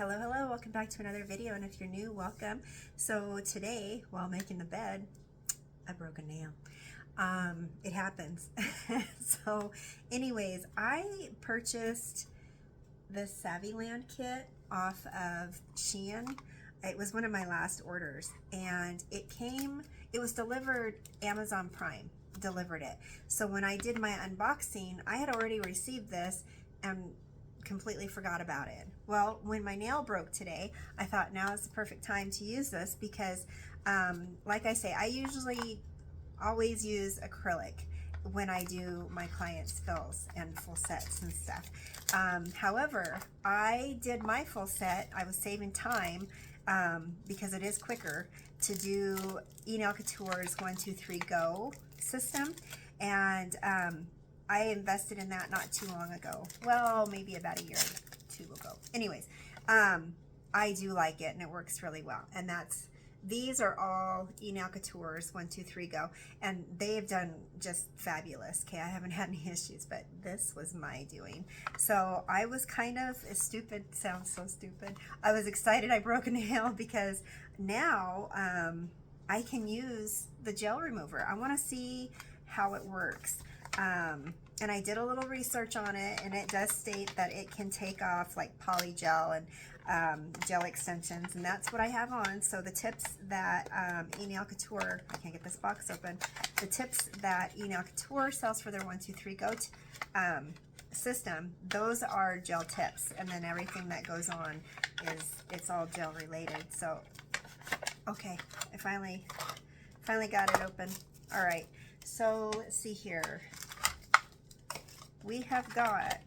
Hello, hello, welcome back to another video, and if you're new, welcome. So today, while making the bed, I broke a nail. It happens. So anyways, I purchased the Saviland kit off of Shein. It was one of my last orders, and it was delivered, Amazon Prime delivered it. So when I did my unboxing, I had already received this and completely forgot about it. Well, when my nail broke today, I thought now is the perfect time to use this because, like I say, I usually always use acrylic when I do my clients' fills and full sets and stuff. However, I did my full set. I was saving time because it is quicker to do Enailcouture's 1, 2, 3, go system, and I invested in that not too long ago. Well, maybe about a year or two ago. Anyways, I do like it and it works really well. And these are all Enailcouture's 1, 2, 3, go. And they've done just fabulous. Okay, I haven't had any issues, but this was my doing. So I was kind of stupid, sounds so stupid. I was excited I broke a nail because now I can use the gel remover. I want to see how it works. And I did a little research on it, and it does state that it can take off like poly gel and gel extensions, and that's what I have on. So the tips that Enailcouture, I can't get this box open, the tips that Enailcouture sells for their 1, 2, 3, go system, those are gel tips, and then everything that goes on it's all gel related. So okay, I finally got it open. All right, so let's see here. We have got,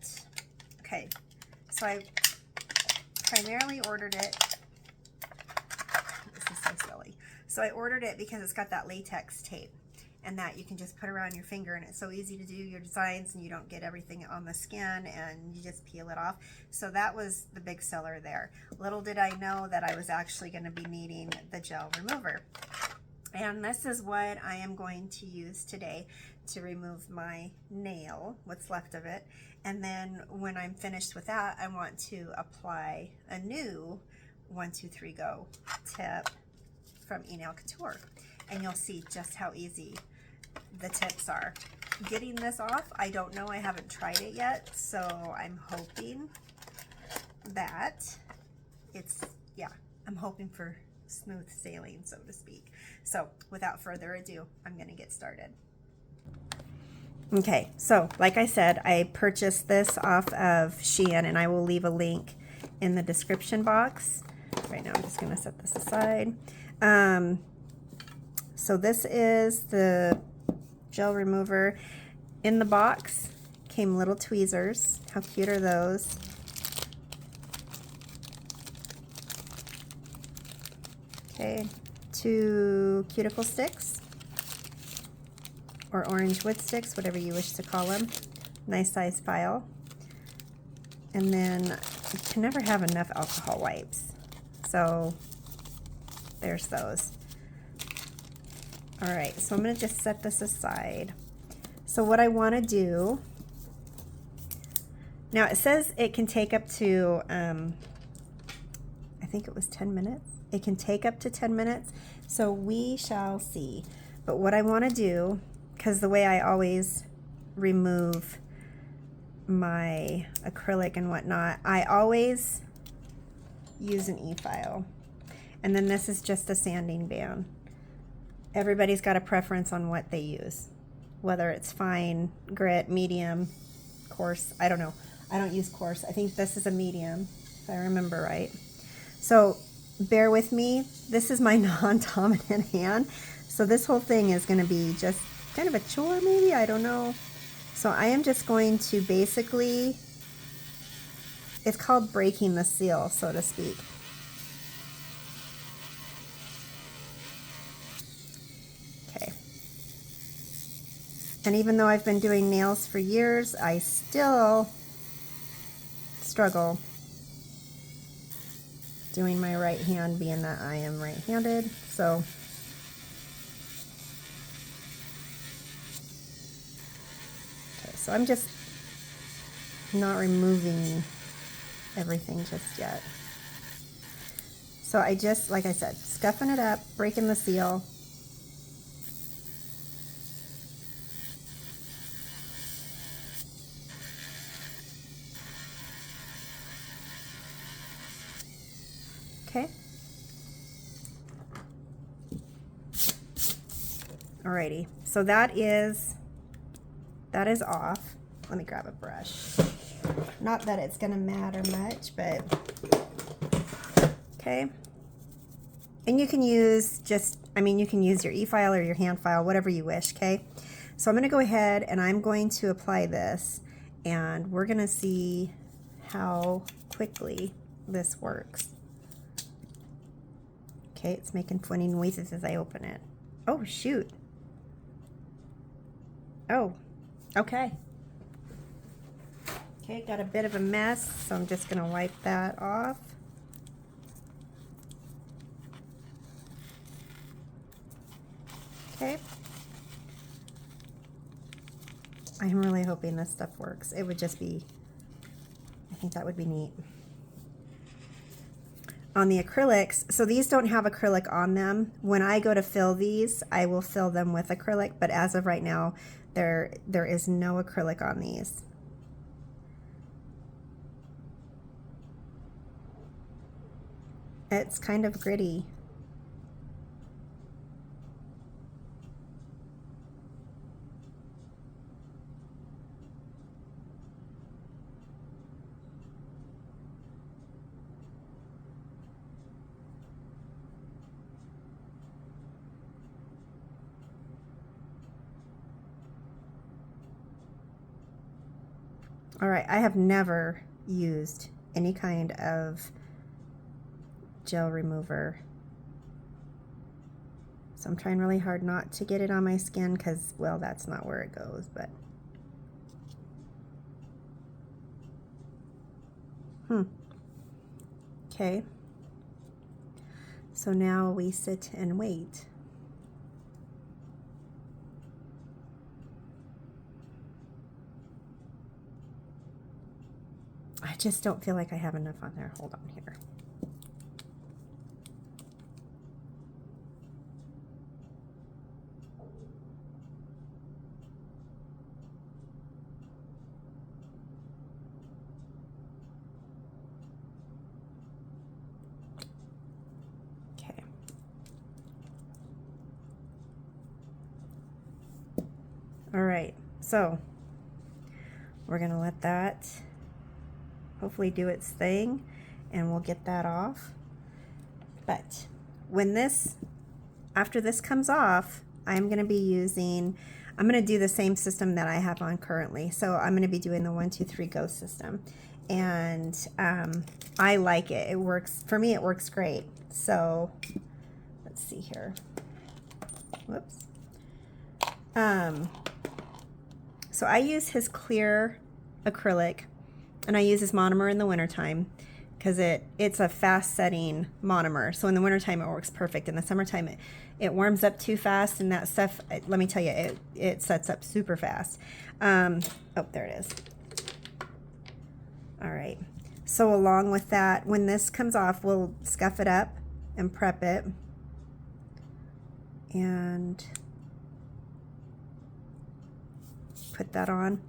okay, so I primarily ordered it, this is so silly. So I ordered it because it's got that latex tape, and that you can just put around your finger, and it's so easy to do your designs, and you don't get everything on the skin, and you just peel it off. So that was the big seller there. Little did I know that I was actually going to be needing the gel remover. And this is what I am going to use today to remove my nail, what's left of it. And then when I'm finished with that, I want to apply a new 1, 2, 3, go tip from Enailcouture. And you'll see just how easy the tips are. Getting this off, I don't know, I haven't tried it yet, so I'm hoping that I'm hoping for smooth sailing, so to speak. So without further ado, I'm going to get started. Okay, so like I said, I purchased this off of Shein, and I will leave a link in the description box. Right now I'm just going to set this aside. So this is the gel remover. In the box came little tweezers. How cute are those? Okay, 2 cuticle sticks, or orange wood sticks, whatever you wish to call them. Nice size file. And then you can never have enough alcohol wipes. So there's those. All right, so I'm going to just set this aside. So what I want to do, now it says it can take up to, I think it was 10 minutes. It can take up to 10 minutes, so we shall see. But what I want to do, because the way I always remove my acrylic and whatnot, I always use an e-file. And then this is just a sanding band. Everybody's got a preference on what they use, whether it's fine, grit, medium, coarse. I don't know. I don't use coarse. I think this is a medium, if I remember right. So bear with me. This is my non-dominant hand, so this whole thing is going to be just kind of a chore, maybe, I don't know. So I am just going to basically, it's called breaking the seal, so to speak. Okay. And even though I've been doing nails for years, I still struggle doing my right hand, being that I am right-handed. So okay, so I'm just not removing everything just yet. So I just, like I said, scuffing it up, breaking the seal. Okay. Alrighty, so that is off. Let me grab a brush. Not that it's gonna matter much, but okay. And you can use you can use your e-file or your hand file, whatever you wish, okay? So I'm gonna go ahead and I'm going to apply this, and we're gonna see how quickly this works. Okay, it's making funny noises as I open it. Oh, shoot. Oh, okay. Okay, got a bit of a mess, so I'm just gonna wipe that off. Okay. I'm really hoping this stuff works. It would just be, I think that would be neat. On the acrylics, so these don't have acrylic on them. When I go to fill these, I will fill them with acrylic, but as of right now, there is no acrylic on these. It's kind of gritty. All right, I have never used any kind of gel remover, so I'm trying really hard not to get it on my skin because, well, that's not where it goes, but okay. So now we sit and wait. I just don't feel like I have enough on there. Hold on here. Okay. All right, so we're gonna let that hopefully do its thing, and we'll get that off. But when after this comes off, I'm going to do the same system that I have on currently. So I'm going to be doing the 1, 2, 3 go system, and I like it. It works for me. It works great. So let's see here. Whoops. So I use his clear acrylic, and I use his monomer in the wintertime because it's a fast setting monomer. So in the wintertime it works perfect. In the summertime it warms up too fast, and that stuff, let me tell you, it sets up super fast. Oh, there it is. All right. So along with that, when this comes off, we'll scuff it up and prep it. And put that on.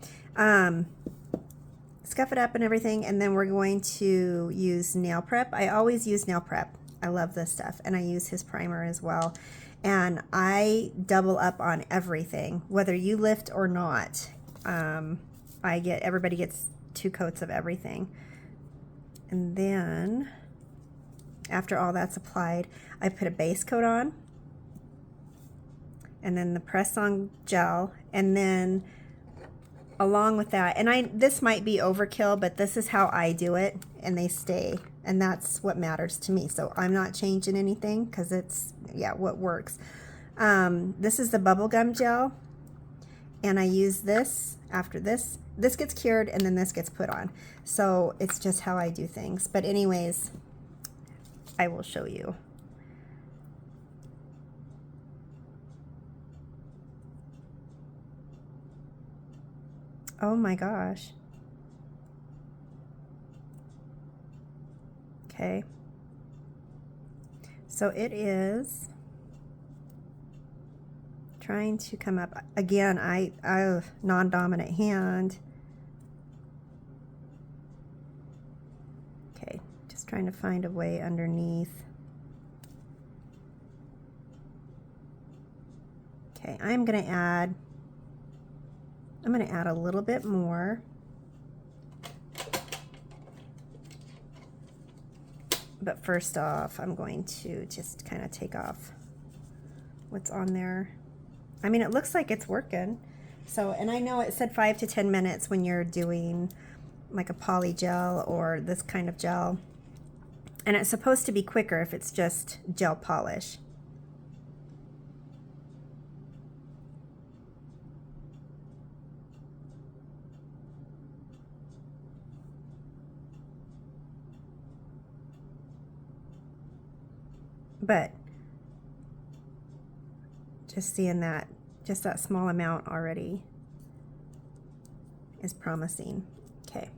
Scuff it up and everything, and then we're going to use nail prep. I always use nail prep. I love this stuff, and I use his primer as well. And I double up on everything, whether you lift or not. Everybody gets 2 coats of everything. And then after all that's applied, I put a base coat on, and then the press-on gel, and then along with that, and this might be overkill, but this is how I do it, and they stay, and that's what matters to me. So I'm not changing anything because it's, yeah, what works. This is the bubblegum gel, and I use this after this. This gets cured, and then this gets put on. So it's just how I do things. But anyways, I will show you. Oh my gosh. Okay. So it is trying to come up. Again, I have non-dominant hand. Okay, just trying to find a way underneath. Okay, I'm gonna add a little bit more. But first off, I'm going to just kind of take off what's on there. I mean, it looks like it's working. So, and I know it said 5 to 10 minutes when you're doing like a poly gel or this kind of gel. And it's supposed to be quicker if it's just gel polish. But just seeing that, just that small amount already is promising. Okay.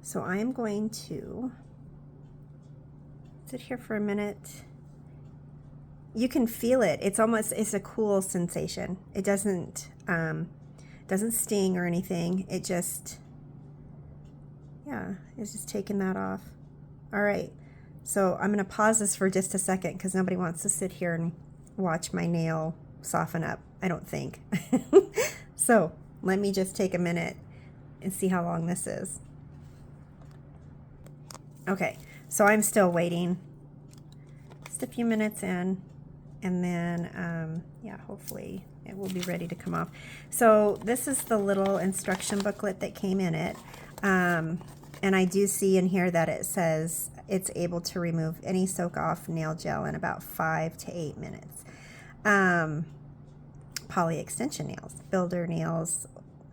So I am going to sit here for a minute. You can feel it. It's almost, it's a cool sensation. It doesn't sting or anything. It just, yeah, it's just taking that off. All right. So I'm going to pause this for just a second because nobody wants to sit here and watch my nail soften up, I don't think. So let me just take a minute and see how long this is. Okay, so I'm still waiting. Just a few minutes in, and then, yeah, hopefully it will be ready to come off. So this is the little instruction booklet that came in it. And I do see in here that it says it's able to remove any soak off nail gel in about 5 to 8 minutes. Poly extension nails, builder nails,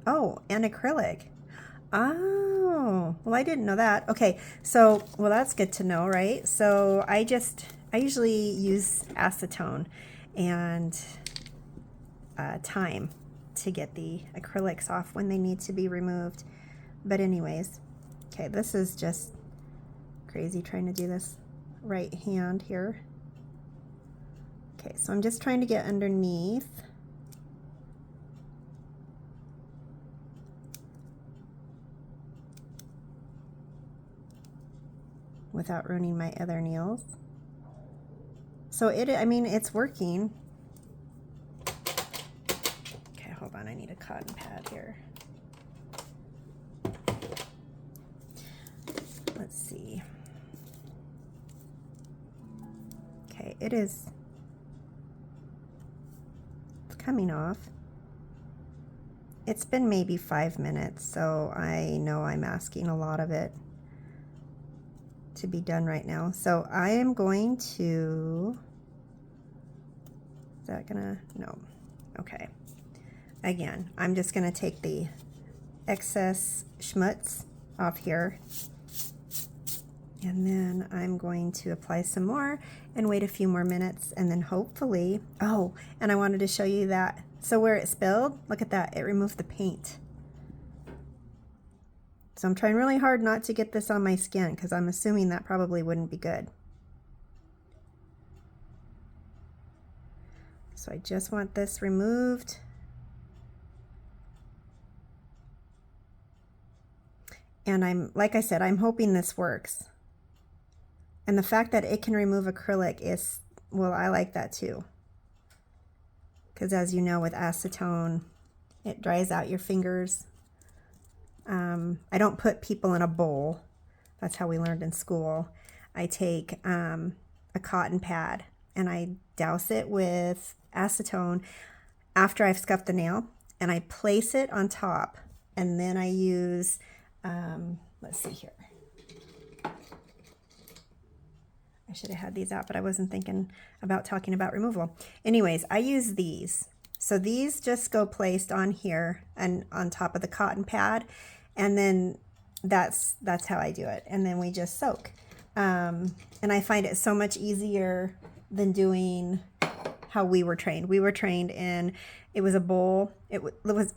oh, and acrylic. Oh, well, I didn't know that. Okay, so, well, that's good to know, right? So I usually use acetone and time to get the acrylics off when they need to be removed. But anyways, okay, this is just crazy trying to do this right hand here. Okay, so I'm just trying to get underneath. Without ruining my other nails. So I mean, it's working. Okay, hold on, I need a cotton pad here. Let's see. Okay, it's coming off. It's been maybe 5 minutes, so I know I'm asking a lot of it to be done right now. So I am going to, is that gonna, no, okay. Again, I'm just gonna take the excess schmutz off here, and then I'm going to apply some more and wait a few more minutes, and then hopefully, oh, and I wanted to show you that. So where it spilled, look at that, it removed the paint. So I'm trying really hard not to get this on my skin because I'm assuming that probably wouldn't be good. So I just want this removed. And like I said, I'm hoping this works. And the fact that it can remove acrylic is, well, I like that too. Because as you know, with acetone, it dries out your fingers. I don't put people in a bowl. That's how we learned in school. I take a cotton pad and I douse it with acetone after I've scuffed the nail, and I place it on top, and then I use, let's see here. I should have had these out, but I wasn't thinking about talking about removal. Anyways, I use these. So these just go placed on here and on top of the cotton pad, and then that's how I do it. And then we just soak. And I find it so much easier than doing how we were trained. We were trained in, it was a bowl. It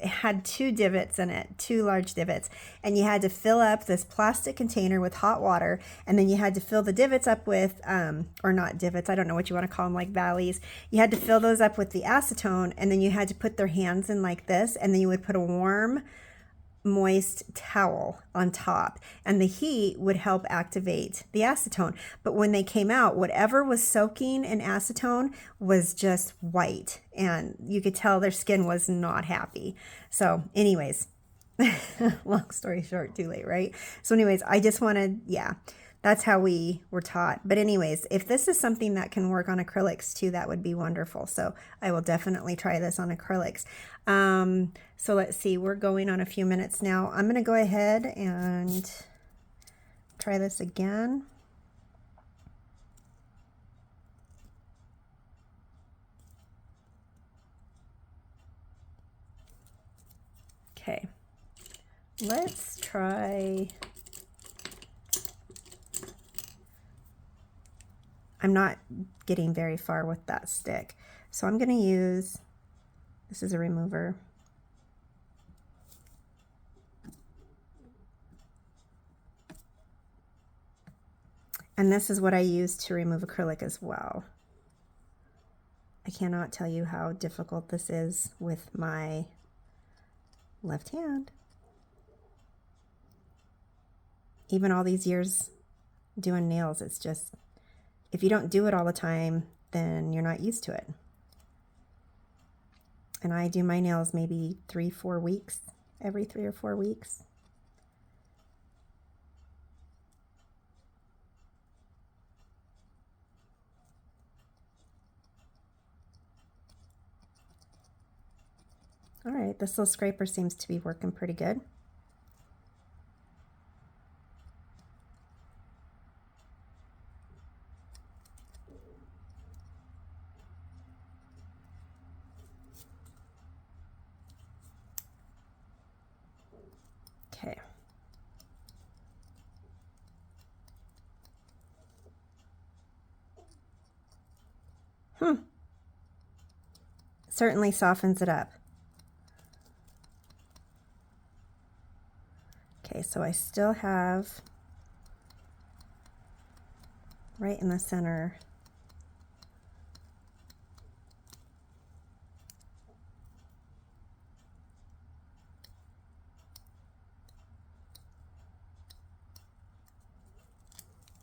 had 2 divots in it, 2 large divots, and you had to fill up this plastic container with hot water, and then you had to fill the divots up with, or not divots, I don't know what you want to call them, like valleys. You had to fill those up with the acetone, and then you had to put their hands in like this, and then you would put a warm, moist towel on top, and the heat would help activate the acetone. But when they came out, whatever was soaking in acetone was just white, and you could tell their skin was not happy. So anyways, long story short, too late, right? So anyways, I just wanted, yeah, that's how we were taught. But anyways, if this is something that can work on acrylics too, that would be wonderful. So I will definitely try this on acrylics. So let's see, we're going on a few minutes now. I'm going to go ahead and try this again. Okay, let's try, I'm not getting very far with that stick. So I'm going to use, this is a remover. And this is what I use to remove acrylic as well. I cannot tell you how difficult this is with my left hand. Even all these years doing nails, it's just, if you don't do it all the time, then you're not used to it. And I do my nails maybe 3-4 weeks, every 3 or 4 weeks. All right, this little scraper seems to be working pretty good. Okay. Certainly softens it up. Okay, so I still have right in the center.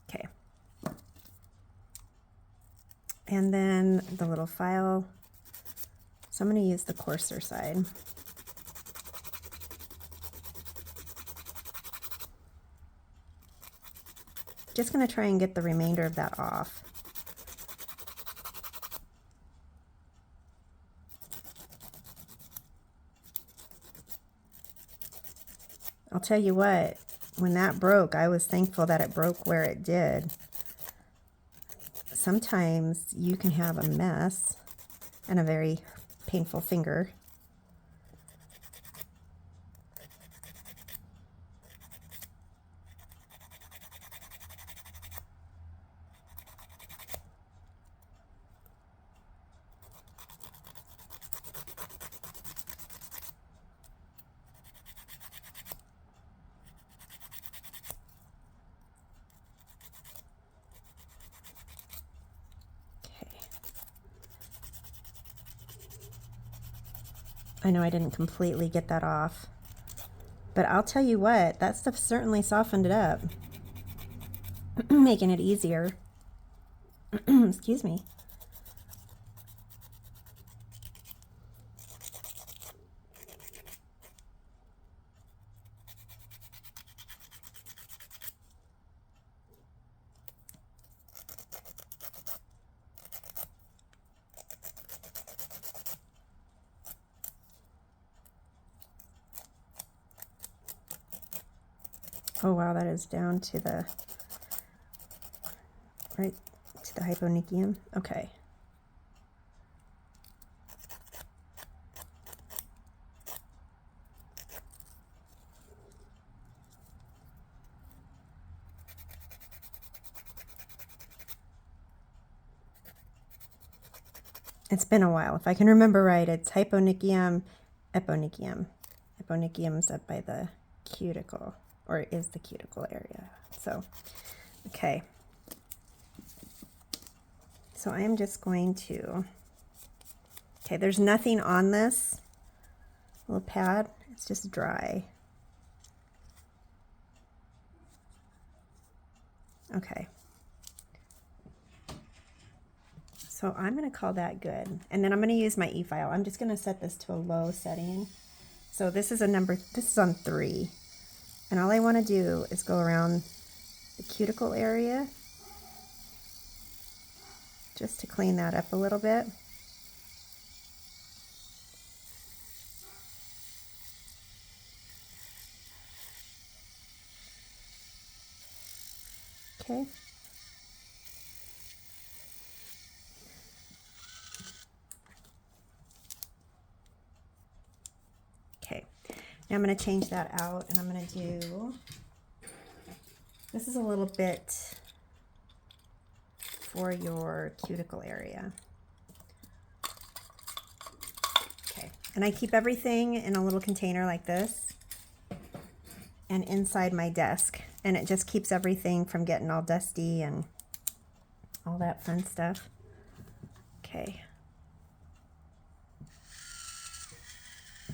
Okay. And then the little file. So I'm going to use the coarser side. Just going to try and get the remainder of that off. I'll tell you what, when that broke, I was thankful that it broke where it did. Sometimes you can have a mess and a very painful finger. I know I didn't completely get that off, but I'll tell you what, that stuff certainly softened it up, making it easier. Excuse me. Oh wow, that is down to the, right to the hyponychium. Okay. It's been a while. If I can remember right, it's hyponychium, eponychium. Eponychium's up by the cuticle, or is the cuticle area. So, okay. So I am just going to, okay, there's nothing on this little pad. It's just dry. Okay. So I'm going to call that good. And then I'm going to use my e-file. I'm just going to set this to a low setting. So this is this is on 3. And all I want to do is go around the cuticle area just to clean that up a little bit. Okay. Okay. Now I'm going to change that out, and I'm going to do, this is a little bit for your cuticle area. Okay. And I keep everything in a little container like this and inside my desk. And it just keeps everything from getting all dusty and all that fun stuff. Okay.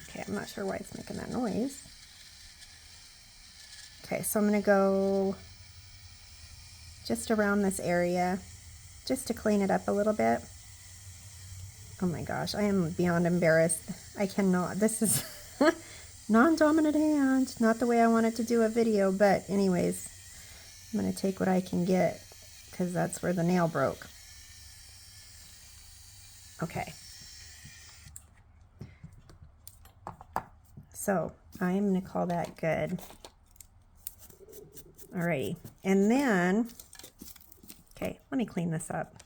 Okay, I'm not sure why it's making that noise. Okay, so I'm going to go just around this area just to clean it up a little bit. Oh my gosh, I am beyond embarrassed. I cannot. This is non-dominant hand. Not the way I wanted to do a video, but anyways, I'm going to take what I can get because that's where the nail broke. Okay. So I'm going to call that good. Alrighty. And then, okay, let me clean this up.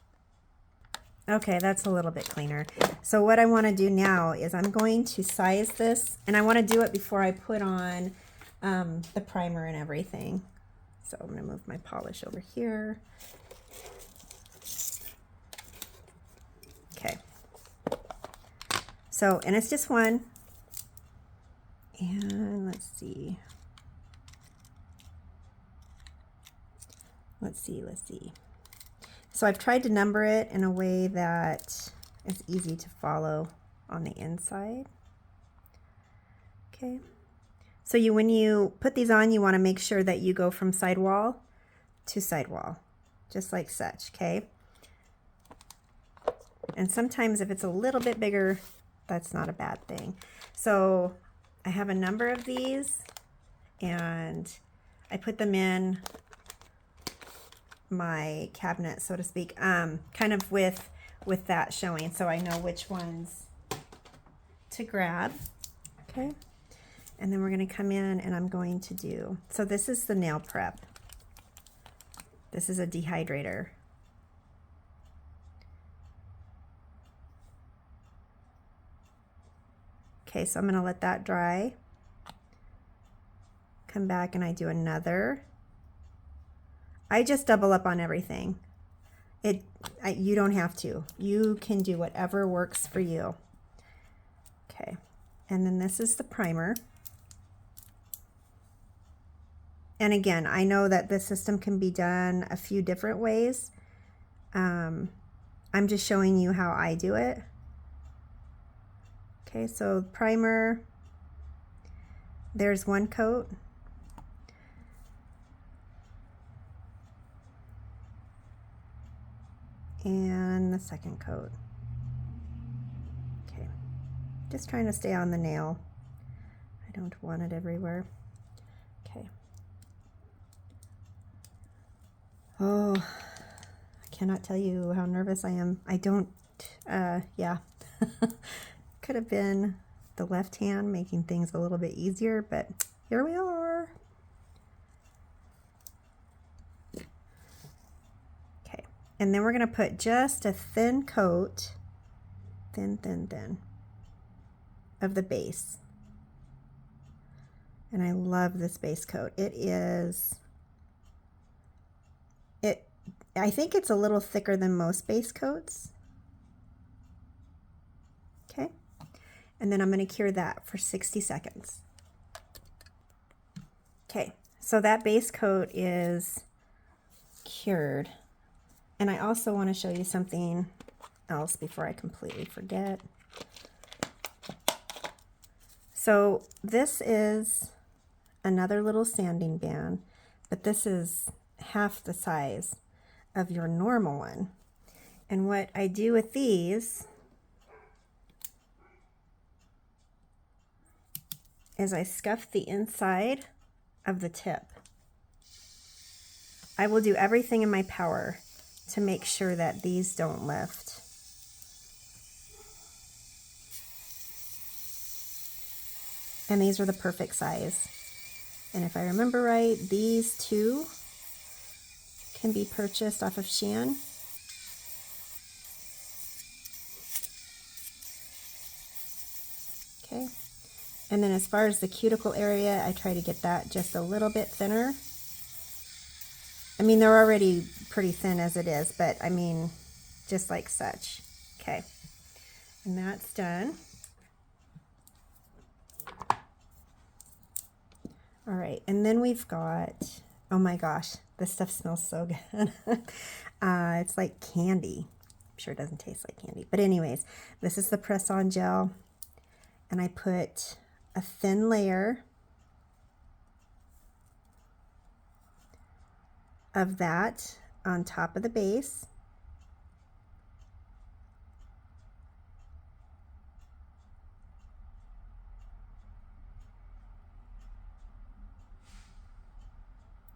Okay, that's a little bit cleaner. So what I want to do now is I'm going to size this, and I want to do it before I put on the primer and everything. So I'm going to move my polish over here. Okay. So, and it's just one. And let's see. Let's see. So I've tried to number it in a way that is easy to follow on the inside. Okay. So when you put these on, you want to make sure that you go from sidewall to sidewall, just like such, okay? And sometimes if it's a little bit bigger, that's not a bad thing. So I have a number of these, and I put them in my cabinet, so to speak, kind of with that showing, so I know which ones to grab. Okay, and then we're going to come in and I'm going to do, so this is the nail prep. This is a dehydrator. Okay, so I'm going to let that dry. Come back and I do another. I just double up on everything. You don't have to. You can do whatever works for you. Okay, and then this is the primer. And again, I know that this system can be done a few different ways. I'm just showing you how I do it. Okay, so primer, there's one coat. And the second coat. Okay, just trying to stay on the nail. I don't want it everywhere. Okay. Oh, I cannot tell you how nervous I am. I don't, yeah. Could have been the left hand making things a little bit easier, but here we are. Okay, and then we're going to put just a thin coat, thin, of the base. And I love this base coat. I think it's a little thicker than most base coats. And then I'm going to cure that for 60 seconds. Okay, so that base coat is cured. And I also want to show you something else before I completely forget. So this is another little sanding band, but this is half the size of your normal one. And what I do with these is I scuff the inside of the tip. I will do everything in my power to make sure that these don't lift. And these are the perfect size. And if I remember right, these two can be purchased off of Shein. Okay. And then as far as the cuticle area, I try to get that just a little bit thinner. I mean, they're already pretty thin as it is, but I mean, just like such. Okay. And that's done. All right, and then we've got, oh my gosh, this stuff smells so good. It's like candy. I'm sure it doesn't taste like candy. But anyways, this is the press-on gel. And I put a thin layer of that on top of the base.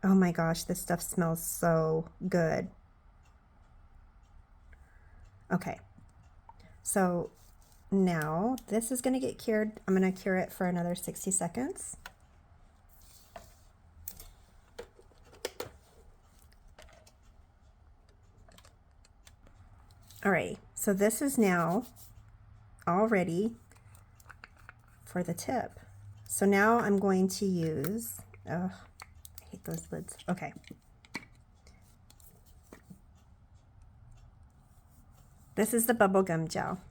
Oh my gosh, this stuff smells so good. Okay, so now this is going to get cured. I'm going to cure it for another 60 seconds. Alright, so this is now all ready for the tip. So now I'm going to use, oh, I hate those lids. Okay. This is the bubblegum gel.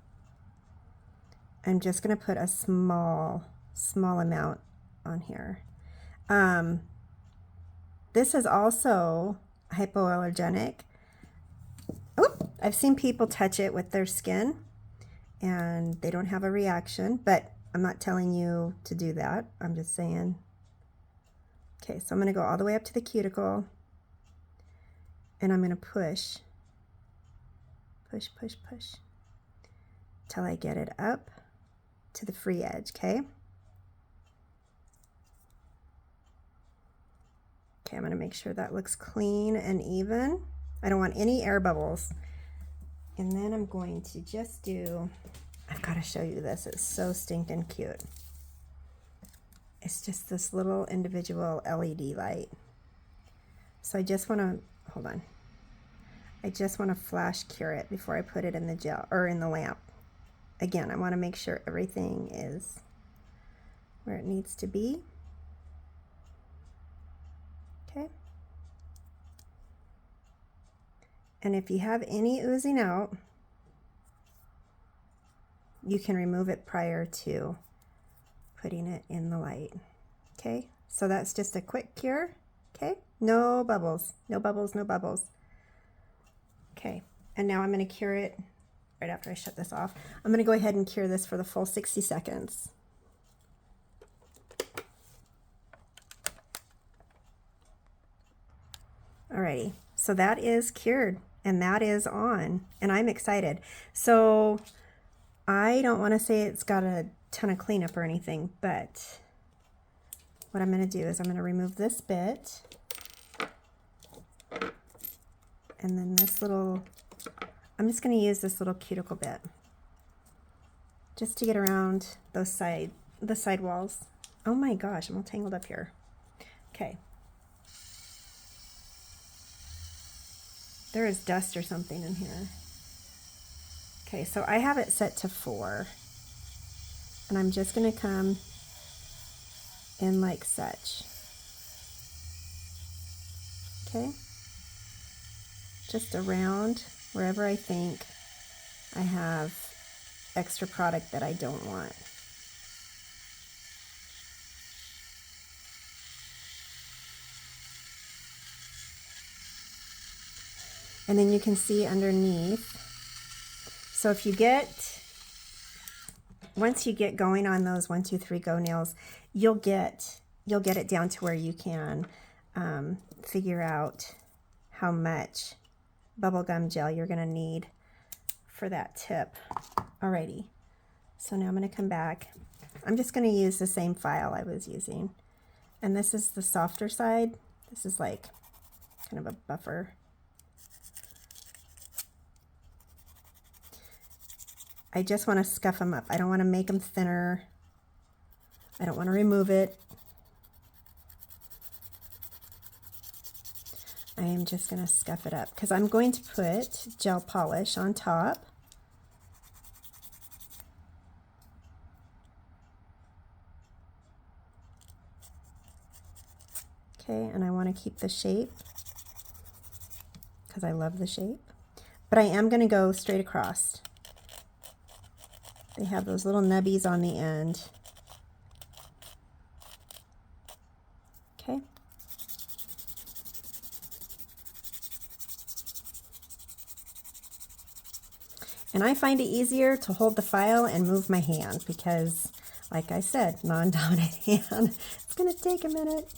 I'm just going to put a small amount on here. This is also hypoallergenic. Oop, I've seen people touch it with their skin and they don't have a reaction, but I'm not telling you to do that. I'm just saying. Okay, so I'm going to go all the way up to the cuticle and I'm going to push till I get it up to the free edge, okay? Okay, I'm going to make sure that looks clean and even. I don't want any air bubbles. And then I'm going to just do, I've got to show you this. It's so stinking cute. It's just this little individual LED light. So I just want to, hold on. I just want to flash cure it before I put it in the gel or in the lamp. Again, I want to make sure everything is where it needs to be. Okay. And if you have any oozing out, you can remove it prior to putting it in the light. Okay, so that's just a quick cure. Okay, no bubbles, no bubbles, no bubbles. Okay, and now I'm going to cure it right after I shut this off. I'm going to go ahead and cure this for the full 60 seconds. Alrighty, so that is cured and that is on, and I'm excited. So I don't want to say it's got a ton of cleanup or anything, but what I'm going to do is I'm going to remove this bit and then this little, I'm just going to use this little cuticle bit just to get around those the side walls. Oh my gosh, I'm all tangled up here. Okay. There is dust or something in here. Okay, so I have it set to 4. And I'm just going to come in like such. Okay? Just around wherever I think I have extra product that I don't want. And then you can see underneath. So if you once you get going on those 1, 2, 3 go nails, you'll get it down to where you can figure out how much bubblegum gel you're going to need for that tip. Alrighty, so now I'm going to come back. I'm just going to use the same file I was using, and this is the softer side. This is like kind of a buffer. I just want to scuff them up. I don't want to make them thinner. I don't want to remove it. I am just going to scuff it up because I'm going to put gel polish on top. Okay, and I want to keep the shape because I love the shape. But I am going to go straight across. They have those little nubbies on the end. Okay. And I find it easier to hold the file and move my hand because, like I said, non-dominant hand. It's going to take a minute.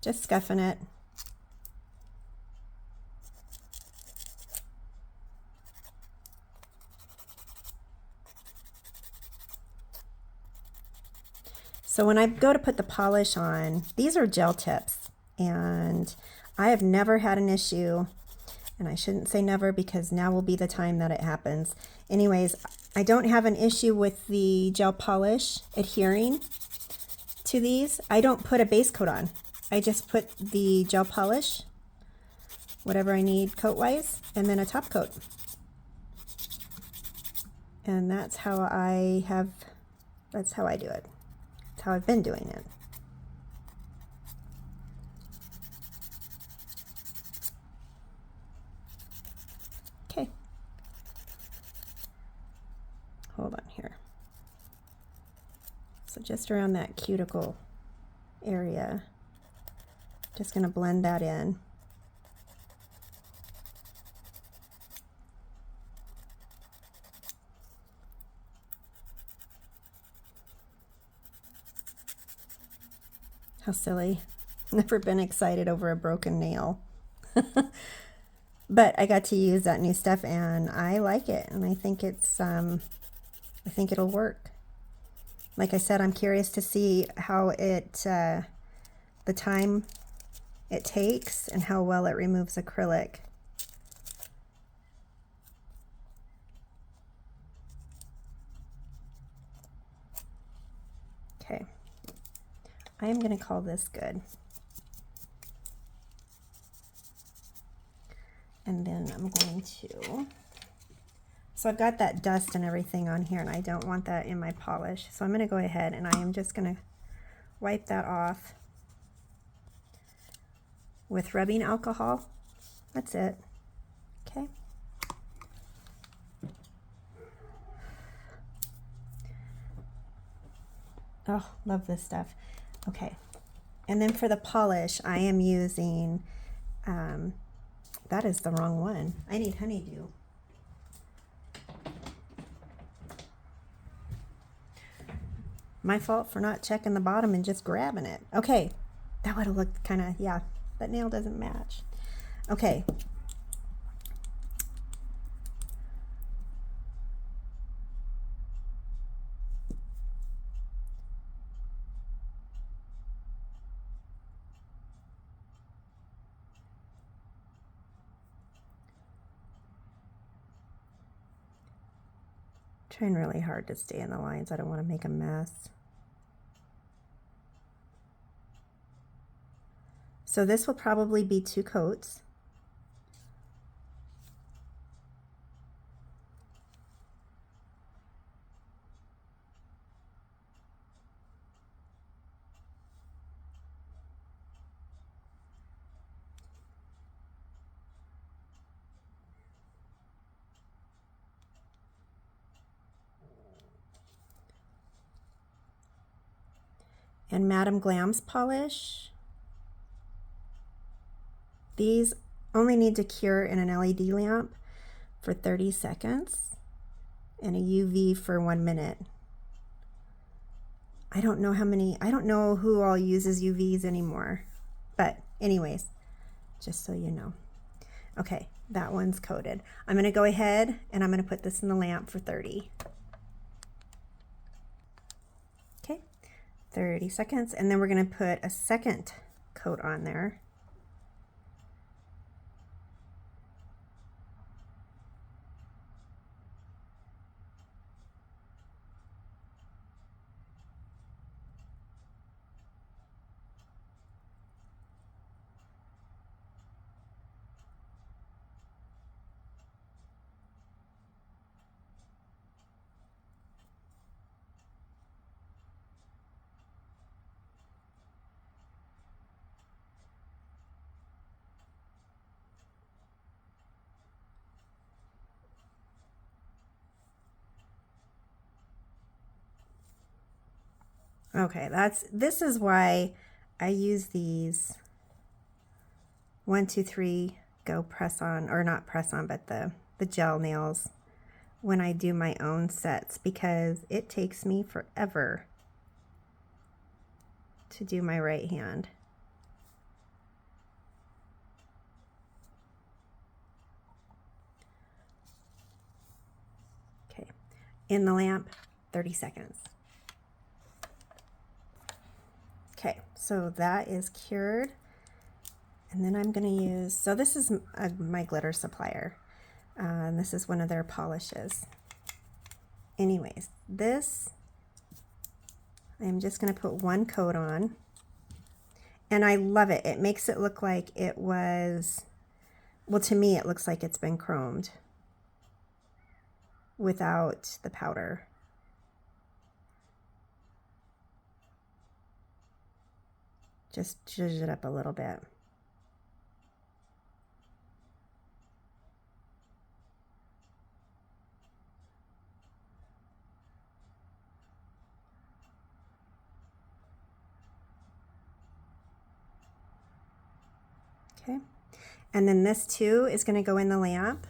Just scuffing it. So when I go to put the polish on, these are gel tips, and I have never had an issue, and I shouldn't say never because now will be the time that it happens. Anyways, I don't have an issue with the gel polish adhering to these. I don't put a base coat on. I just put the gel polish, whatever I need coat-wise, and then a top coat. And that's how I do it. How I've been doing it. Okay. Hold on here. So just around that cuticle area, just going to blend that in. How silly. Never been excited over a broken nail. But I got to use that new stuff and I like it, and I think it's I think it'll work. Like I said, I'm curious to see how it the time it takes and how well it removes acrylic. Okay. I am going to call this good. And then I'm going to, so I've got that dust and everything on here and I don't want that in my polish. So I'm going to go ahead and I am just going to wipe that off with rubbing alcohol. That's it. Okay. Oh, love this stuff. Okay, and then for the polish, I am using, that is the wrong one. I need honeydew. My fault for not checking the bottom and just grabbing it. Okay, that would have looked kind of, yeah, that nail doesn't match. Okay. Trying really hard to stay in the lines. I don't want to make a mess. So this will probably be 2 coats. And Madame Glam's polish. These only need to cure in an LED lamp for 30 seconds and a UV for 1 minute. I don't know who all uses UVs anymore, but anyways, just so you know. Okay, that one's coated. I'm gonna go ahead and I'm gonna put this in the lamp for 30. Okay, 30 seconds, and then we're gonna put a second coat on there. Okay, this is why I use these 1, 2, 3 go press on, or not press on, but the gel nails when I do my own sets, because it takes me forever to do my right hand. Okay, in the lamp, 30 seconds. Okay, so that is cured. And then I'm going to use, so this is my glitter supplier. And this is one of their polishes. Anyways, this, I'm just going to put one coat on. And I love it. It makes it look like it was, well, to me, it looks like it's been chromed without the powder. Just zhuzh it up a little bit. Okay, and then this too is going to go in the lamp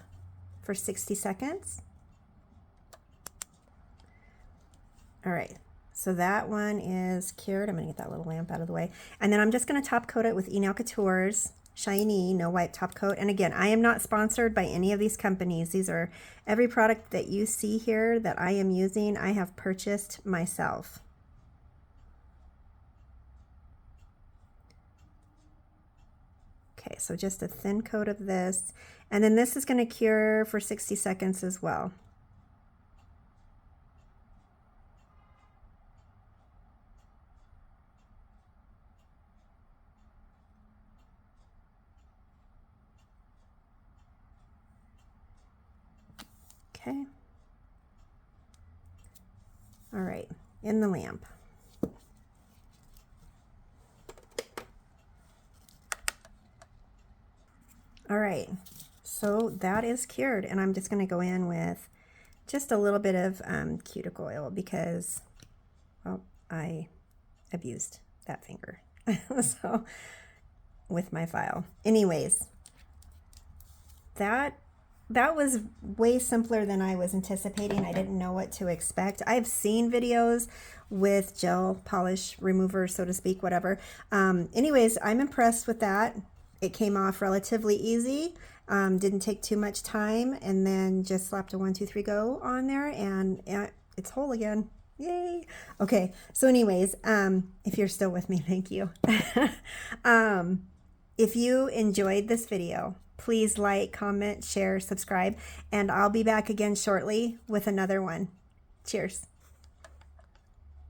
for 60 seconds. All right, so that one is cured. I'm going to get that little lamp out of the way. And then I'm just going to top coat it with Enailcouture's Shiny No Wipe Top Coat. And again, I am not sponsored by any of these companies. These are, every product that you see here that I am using, I have purchased myself. Okay, so just a thin coat of this. And then this is going to cure for 60 seconds as well. Okay. All right, in the lamp. All right, so that is cured, and I'm just going to go in with just a little bit of cuticle oil because, well, I abused that finger. So, with my file. Anyways, that was way simpler than I was anticipating. I didn't know what to expect. I've seen videos with gel polish remover, so to speak, whatever. Anyways, I'm impressed with that. It came off relatively easy, didn't take too much time, and then just slapped a 1, 2, 3 go on there, and it's whole again. Yay! Okay, so anyways, if you're still with me, thank you. If you enjoyed this video, please like, comment, share, subscribe, and I'll be back again shortly with another one. Cheers.